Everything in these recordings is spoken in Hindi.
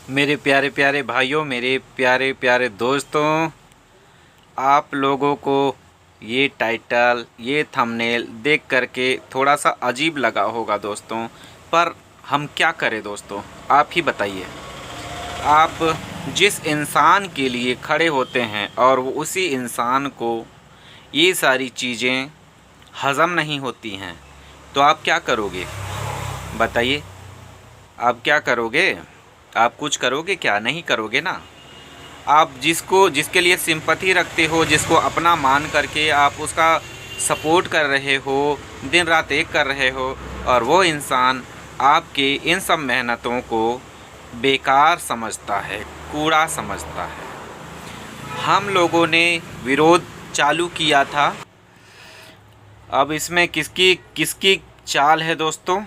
मेरे प्यारे प्यारे भाइयों, मेरे प्यारे प्यारे दोस्तों, आप लोगों को ये टाइटल, ये थंबनेल देख करके थोड़ा सा अजीब लगा होगा दोस्तों। पर हम क्या करें दोस्तों, आप ही बताइए। आप जिस इंसान के लिए खड़े होते हैं और वो उसी इंसान को ये सारी चीज़ें हज़म नहीं होती हैं, तो आप क्या करोगे बताइए। आप क्या करोगे? आप कुछ करोगे क्या? नहीं करोगे ना। आप जिसके लिए सिंपैथी रखते हो, जिसको अपना मान करके आप उसका सपोर्ट कर रहे हो, दिन रात एक कर रहे हो, और वो इंसान आपके इन सब मेहनतों को बेकार समझता है, कूड़ा समझता है। हम लोगों ने विरोध चालू किया था। अब इसमें किसकी किसकी चाल है दोस्तों,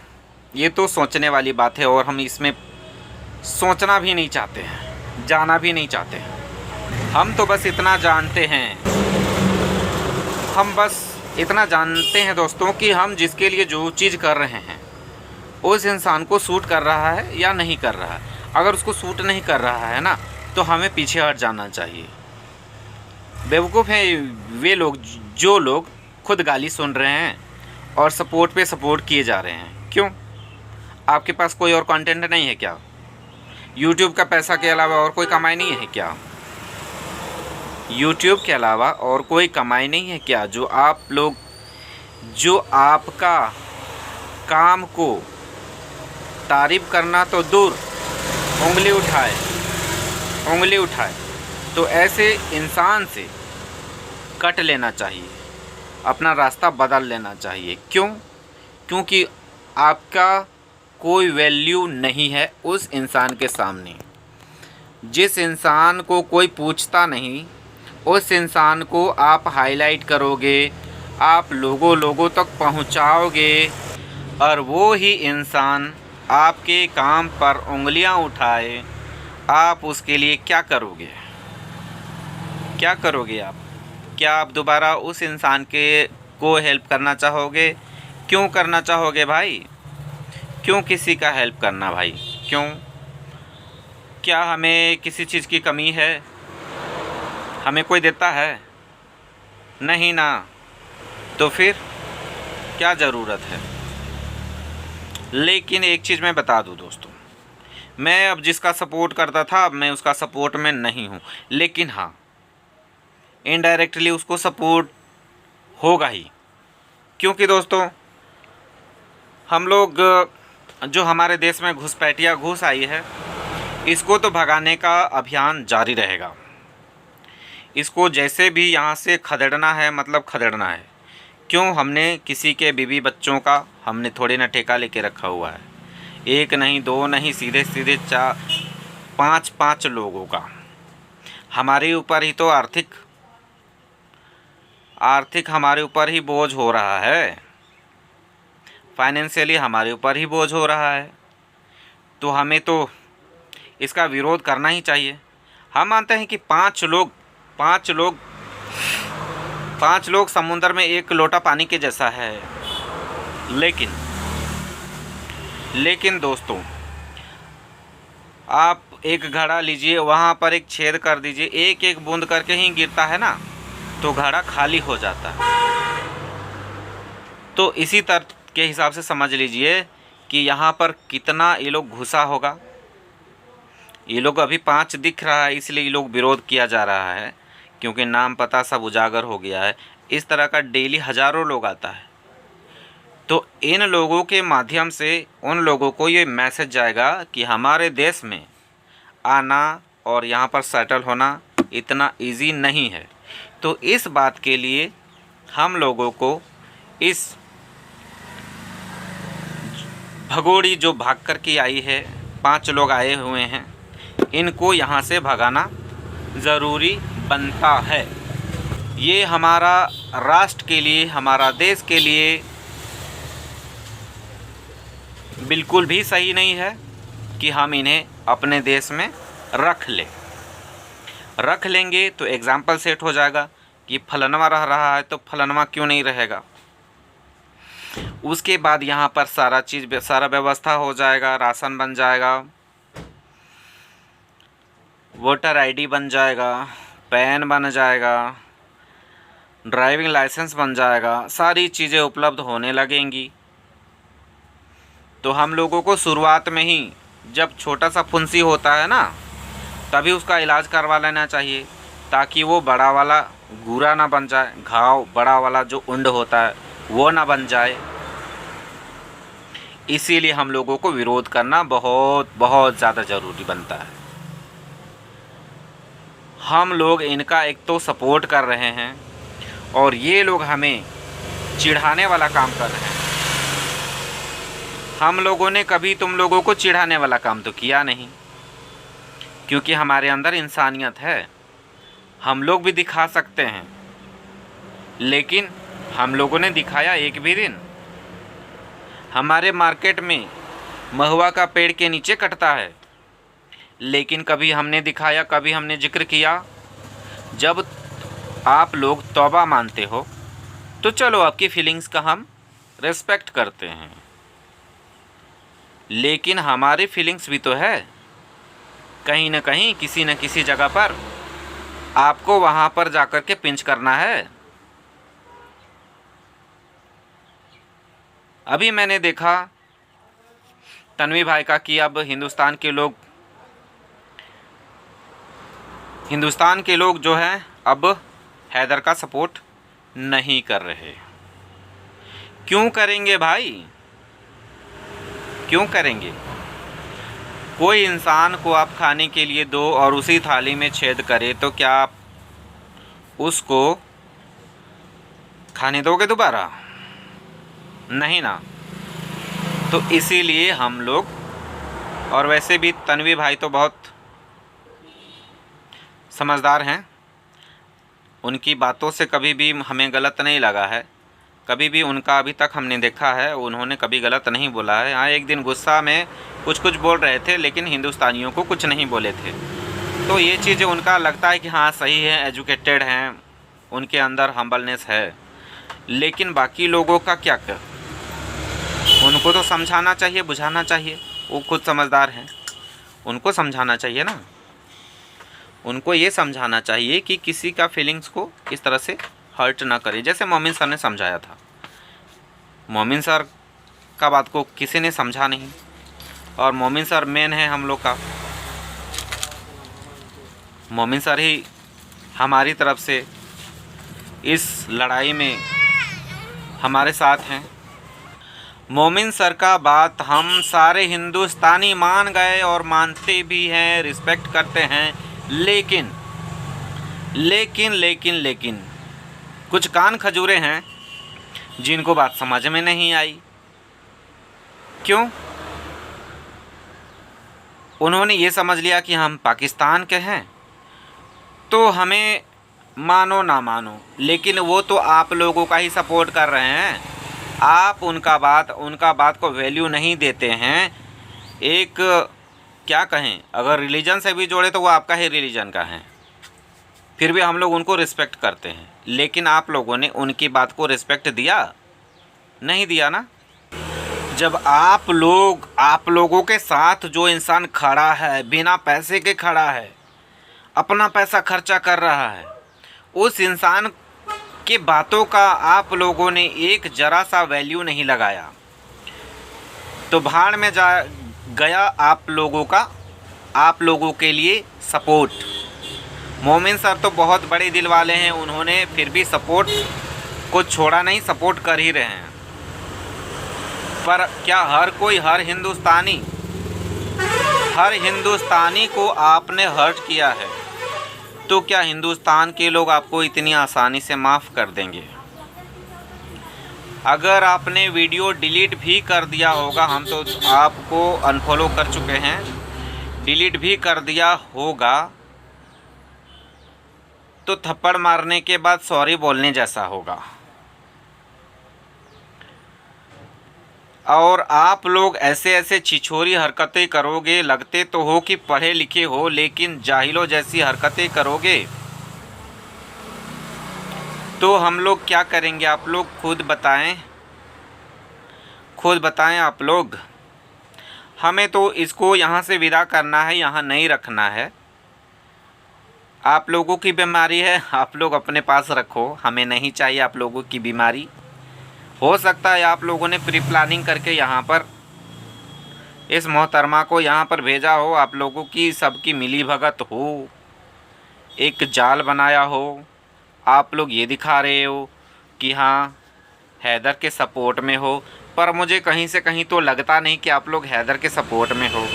ये तो सोचने वाली बात है, और हम इसमें सोचना भी नहीं चाहते हैं, जाना भी नहीं चाहते हैं। हम तो बस इतना जानते हैं, हम बस इतना जानते हैं दोस्तों कि हम जिसके लिए जो चीज़ कर रहे हैं उस इंसान को सूट कर रहा है या नहीं कर रहा है। अगर उसको सूट नहीं कर रहा है ना, तो हमें पीछे हट जाना चाहिए। बेवकूफ़ हैं वे लोग जो लोग खुद गाली सुन रहे हैं और सपोर्ट पे सपोर्ट किए जा रहे हैं। क्यों? आपके पास कोई और कंटेंट नहीं है क्या? यूट्यूब का पैसा के अलावा और कोई कमाई नहीं है क्या? यूट्यूब के अलावा और कोई कमाई नहीं है क्या? जो आपका काम को तारीफ करना तो दूर, उंगली उठाए तो ऐसे इंसान से कट लेना चाहिए, अपना रास्ता बदल लेना चाहिए। क्यों? क्योंकि आपका कोई वैल्यू नहीं है उस इंसान के सामने। जिस इंसान को कोई पूछता नहीं, उस इंसान को आप हाईलाइट करोगे, आप लोगों तक पहुंचाओगे, और वो ही इंसान आपके काम पर उंगलियां उठाए, आप उसके लिए क्या करोगे? क्या करोगे आप? क्या आप दोबारा उस इंसान को हेल्प करना चाहोगे? क्यों करना चाहोगे भाई? क्यों किसी का हेल्प करना भाई? क्यों? क्या हमें किसी चीज़ की कमी है? हमें कोई देता है? नहीं ना। तो फिर क्या ज़रूरत है? लेकिन एक चीज़ मैं बता दूं दोस्तों, मैं अब जिसका सपोर्ट करता था, अब मैं उसका सपोर्ट में नहीं हूं। लेकिन हाँ, इनडायरेक्टली उसको सपोर्ट होगा ही। क्योंकि दोस्तों, हम लोग जो हमारे देश में घुसपैठिया घुस आई है, इसको तो भगाने का अभियान जारी रहेगा। इसको जैसे भी यहाँ से खदेड़ना है, मतलब खदेड़ना है। क्यों? हमने किसी के बीवी बच्चों का हमने थोड़े ना ठेका लेके रखा हुआ है। एक नहीं, दो नहीं, सीधे सीधे 4 5 लोगों का हमारे ऊपर ही तो आर्थिक हमारे ऊपर ही बोझ हो रहा है। फाइनेंशियली हमारे ऊपर ही बोझ हो रहा है। तो हमें तो इसका विरोध करना ही चाहिए। हम मानते हैं कि 5 लोग समुद्र में एक लोटा पानी के जैसा है। लेकिन दोस्तों, आप एक घड़ा लीजिए, वहाँ पर एक छेद कर दीजिए, एक एक बूंद करके ही गिरता है ना, तो घड़ा खाली हो जाता है। तो इसी तरह के हिसाब से समझ लीजिए कि यहाँ पर कितना ये लोग घुसा होगा। ये लोग अभी 5 दिख रहा है, इसलिए ये लोग विरोध किया जा रहा है, क्योंकि नाम पता सब उजागर हो गया है। इस तरह का डेली हज़ारों लोग आता है। तो इन लोगों के माध्यम से उन लोगों को ये मैसेज जाएगा कि हमारे देश में आना और यहाँ पर सेटल होना इतना इजी नहीं है। तो इस बात के लिए हम लोगों को इस भगोड़ी जो भाग कर के आई है, 5 लोग आए हुए हैं, इनको यहाँ से भगाना ज़रूरी बनता है। ये हमारा राष्ट्र के लिए, हमारा देश के लिए बिल्कुल भी सही नहीं है कि हम इन्हें अपने देश में रख लेंगे तो एग्ज़ाम्पल सेट हो जाएगा कि फलनवा रह रहा है तो फलनवा क्यों नहीं रहेगा। उसके बाद यहाँ पर सारा व्यवस्था हो जाएगा, राशन बन जाएगा, वोटर आईडी बन जाएगा, पैन बन जाएगा, ड्राइविंग लाइसेंस बन जाएगा, सारी चीज़ें उपलब्ध होने लगेंगी। तो हम लोगों को शुरुआत में ही जब छोटा सा फुंसी होता है ना, तभी उसका इलाज करवा लेना चाहिए, ताकि वो बड़ा वाला गूरा ना बन जाए, घाव बड़ा वाला जो उंड होता है वो ना बन जाए। इसीलिए हम लोगों को विरोध करना बहुत बहुत ज़्यादा ज़रूरी बनता है। हम लोग इनका एक तो सपोर्ट कर रहे हैं और ये लोग हमें चिढ़ाने वाला काम कर रहे हैं। हम लोगों ने कभी तुम लोगों को चिढ़ाने वाला काम तो किया नहीं, क्योंकि हमारे अंदर इंसानियत है। हम लोग भी दिखा सकते हैं, लेकिन हम लोगों ने दिखाया एक भी दिन? हमारे मार्केट में महुआ का पेड़ के नीचे कटता है, लेकिन कभी हमने दिखाया, कभी हमने जिक्र किया? जब आप लोग तौबा मानते हो तो चलो आपकी फीलिंग्स का हम रिस्पेक्ट करते हैं, लेकिन हमारी फीलिंग्स भी तो है। कहीं ना कहीं किसी न किसी जगह पर आपको वहाँ पर जाकर के पिंच करना है। अभी मैंने देखा तन्वी भाई का कि अब हिंदुस्तान के लोग जो हैं अब हैदर का सपोर्ट नहीं कर रहे। क्यों करेंगे भाई, क्यों करेंगे? कोई इंसान को आप खाने के लिए दो और उसी थाली में छेद करे तो क्या आप उसको खाने दोगे दोबारा? नहीं ना। तो इसीलिए हम लोग, और वैसे भी तन्वी भाई तो बहुत समझदार हैं, उनकी बातों से कभी भी हमें गलत नहीं लगा है। कभी भी उनका अभी तक हमने देखा है, उन्होंने कभी गलत नहीं बोला है। हाँ, एक दिन गुस्सा में कुछ बोल रहे थे, लेकिन हिंदुस्तानियों को कुछ नहीं बोले थे। तो ये चीज़ें उनका लगता है कि हाँ सही है, एजुकेटेड हैं, उनके अंदर हम्बलनेस है। लेकिन बाकी लोगों का क्या कर, उनको तो समझाना चाहिए, बुझाना चाहिए। वो खुद समझदार हैं, उनको समझाना चाहिए ना। उनको ये समझाना चाहिए कि किसी का फीलिंग्स को किस तरह से हर्ट ना करे। जैसे मोमिन सर ने समझाया था, मोमिन सर का बात को किसी ने समझा नहीं, और मोमिन सर मेन है हम लोग का। मोमिन सर ही हमारी तरफ से इस लड़ाई में हमारे साथ हैं। मोमिन सर का बात हम सारे हिंदुस्तानी मान गए और मानते भी हैं, रिस्पेक्ट करते हैं। लेकिन लेकिन लेकिन लेकिन कुछ कान खजूरे हैं जिनको बात समझ में नहीं आई। क्यों? उन्होंने ये समझ लिया कि हम पाकिस्तान के हैं तो हमें मानो ना मानो, लेकिन वो तो आप लोगों का ही सपोर्ट कर रहे हैं। आप उनका बात को वैल्यू नहीं देते हैं। एक क्या कहें, अगर रिलीजन से भी जोड़े तो वो आपका ही रिलीजन का है, फिर भी हम लोग उनको रिस्पेक्ट करते हैं। लेकिन आप लोगों ने उनकी बात को रिस्पेक्ट दिया? नहीं दिया ना। जब आप लोगों के साथ जो इंसान खड़ा है, बिना पैसे के खड़ा है, अपना पैसा खर्चा कर रहा है, उस इंसान की बातों का आप लोगों ने एक जरा सा वैल्यू नहीं लगाया, तो भाड़ में जा गया आप लोगों के लिए सपोर्ट। मोमिन सर तो बहुत बड़े दिल वाले हैं, उन्होंने फिर भी सपोर्ट को छोड़ा नहीं, सपोर्ट कर ही रहे हैं। पर क्या हर हिंदुस्तानी को आपने हर्ट किया है, तो क्या हिंदुस्तान के लोग आपको इतनी आसानी से माफ़ कर देंगे? अगर आपने वीडियो डिलीट भी कर दिया होगा, हम तो आपको अनफॉलो कर चुके हैं, डिलीट भी कर दिया होगा, तो थप्पड़ मारने के बाद सॉरी बोलने जैसा होगा। और आप लोग ऐसे छिछोरी हरकतें करोगे, लगते तो हो कि पढ़े लिखे हो, लेकिन जाहिलों जैसी हरकतें करोगे तो हम लोग क्या करेंगे? आप लोग खुद बताएं आप लोग। हमें तो इसको यहाँ से विदा करना है, यहाँ नहीं रखना है। आप लोगों की बीमारी है, आप लोग अपने पास रखो, हमें नहीं चाहिए आप लोगों की बीमारी। हो सकता है आप लोगों ने प्री प्लानिंग करके यहाँ पर इस मोहतरमा को यहाँ पर भेजा हो, आप लोगों की सबकी मिली भगत हो, एक जाल बनाया हो। आप लोग ये दिखा रहे हो कि हाँ हैदर के सपोर्ट में हो, पर मुझे कहीं से कहीं तो लगता नहीं कि आप लोग हैदर के सपोर्ट में हो।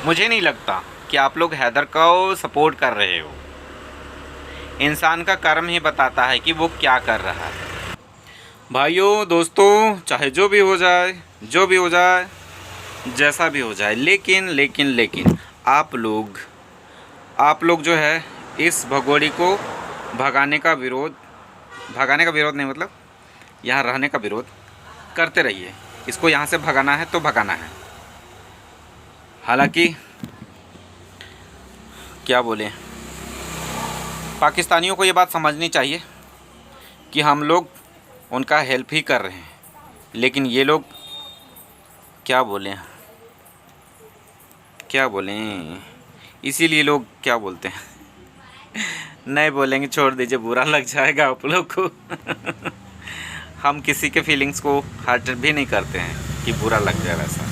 मुझे नहीं लगता कि आप लोग हैदर को सपोर्ट कर रहे हो। इंसान का कर्म ही बताता है कि वो क्या कर रहा है। भाइयों दोस्तों, चाहे जो भी हो जाए, जो भी हो जाए, जैसा भी हो जाए, लेकिन लेकिन लेकिन आप लोग जो है इस भगोड़ी को भगाने का विरोध नहीं, मतलब यहाँ रहने का विरोध करते रहिए। इसको यहाँ से भगाना है तो भगाना है। हालांकि क्या बोलें, पाकिस्तानियों को ये बात समझनी चाहिए कि हम लोग उनका हेल्प ही कर रहे हैं, लेकिन ये लोग क्या बोलें, इसीलिए लोग क्या बोलते हैं नहीं बोलेंगे, छोड़ दीजिए, बुरा लग जाएगा आप लोग को हम किसी के फीलिंग्स को हर्ट भी नहीं करते हैं कि बुरा लग जाए वैसा।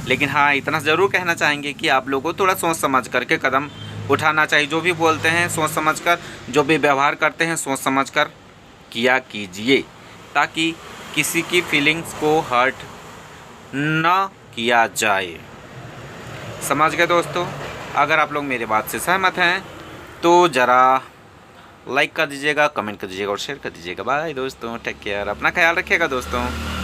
लेकिन हाँ, इतना ज़रूर कहना चाहेंगे कि आप लोगों को थोड़ा सोच समझ करके कदम उठाना चाहिए। जो भी बोलते हैं सोच समझ कर, जो भी व्यवहार करते हैं सोच समझ कर किया कीजिए, ताकि किसी की फीलिंग्स को हर्ट ना किया जाए। समझ गए दोस्तों? अगर आप लोग मेरी बात से सहमत हैं तो ज़रा लाइक कर दीजिएगा, कमेंट कर दीजिएगा और शेयर कर दीजिएगा। बाय दोस्तों, टेक केयर, अपना ख्याल रखिएगा दोस्तों।